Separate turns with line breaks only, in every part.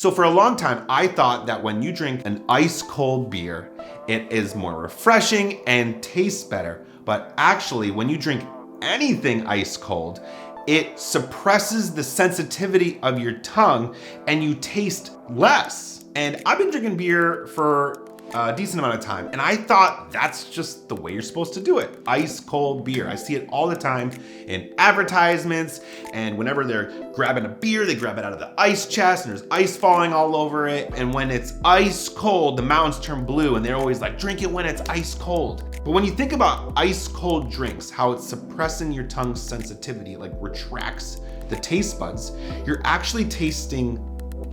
So for a long time, I thought that when you drink an ice cold beer, it is more refreshing and tastes better. But actually, when you drink anything ice cold, it suppresses the sensitivity of your tongue and you taste less. And I've been drinking beer for a decent amount of time, and I thought that's just the way you're supposed to do it. Ice cold beer. I see it all the time in advertisements, and whenever they're grabbing a beer, they grab it out of the ice chest and there's ice falling all over it. And when it's ice cold, the mountains turn blue, and they're always like, drink it when it's ice cold. But when you think about ice cold drinks, how it's suppressing your tongue's sensitivity, it like retracts the taste buds, you're actually tasting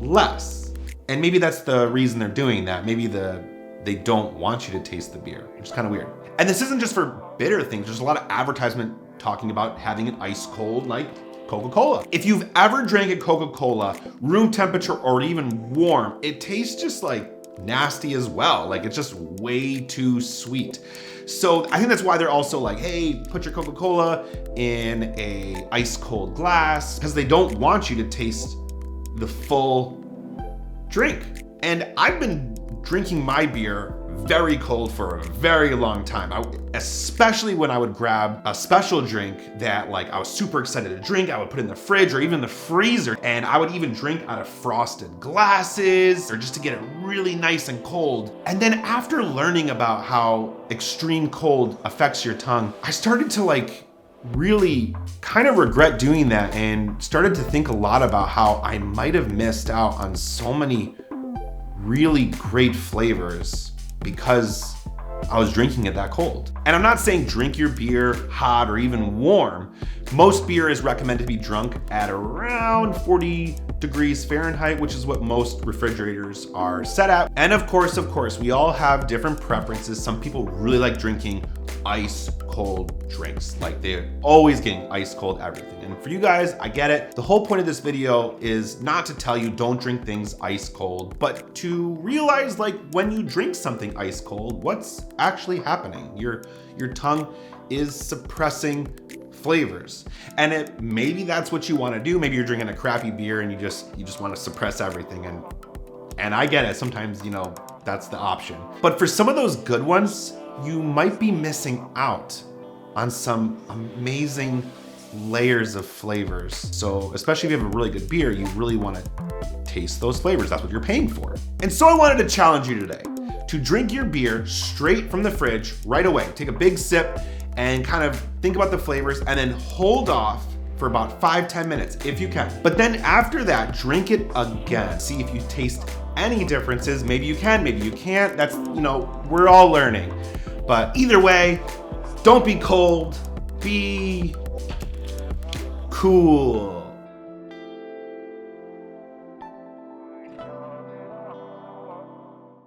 less. And maybe that's the reason they're doing that. Maybe they don't want you to taste the beer, which is kind of weird. And this isn't just for bitter things. There's a lot of advertisement talking about having an ice cold like Coca Cola. If you've ever drank a Coca Cola, room temperature or even warm, it tastes just like nasty as well. Like it's just way too sweet. So I think that's why they're also like, hey, put your Coca Cola in a ice cold glass, because they don't want you to taste the full drink. And I've been drinking my beer very cold for a very long time. Especially when I would grab a special drink that like I was super excited to drink, I would put in the fridge or even the freezer, and I would even drink out of frosted glasses or just to get it really nice and cold. And then after learning about how extreme cold affects your tongue, I started to like really kind of regret doing that and started to think a lot about how I might have missed out on so many really great flavors because I was drinking it that cold. And I'm not saying drink your beer hot or even warm. Most beer is recommended to be drunk at around 40 degrees Fahrenheit, which is what most refrigerators are set at. And of course, we all have different preferences. Some people really like drinking ice cold drinks. Like they're always getting ice cold everything. And for you guys, I get it. The whole point of this video is not to tell you don't drink things ice cold, but to realize like when you drink something ice cold, what's actually happening. Your tongue is suppressing flavors. And maybe that's what you want to do. Maybe you're drinking a crappy beer and you just want to suppress everything. And I get it. Sometimes, that's the option. But for some of those good ones, you might be missing out on some amazing layers of flavors. So especially if you have a really good beer, you really want to taste those flavors. That's what you're paying for. And so I wanted to challenge you today to drink your beer straight from the fridge right away. Take a big sip and kind of think about the flavors and then hold off for about 5-10 minutes if you can. But then after that, drink it again. See if you taste any differences. Maybe you can, maybe you can't. That's, we're all learning. But either way, don't be cold, be cool.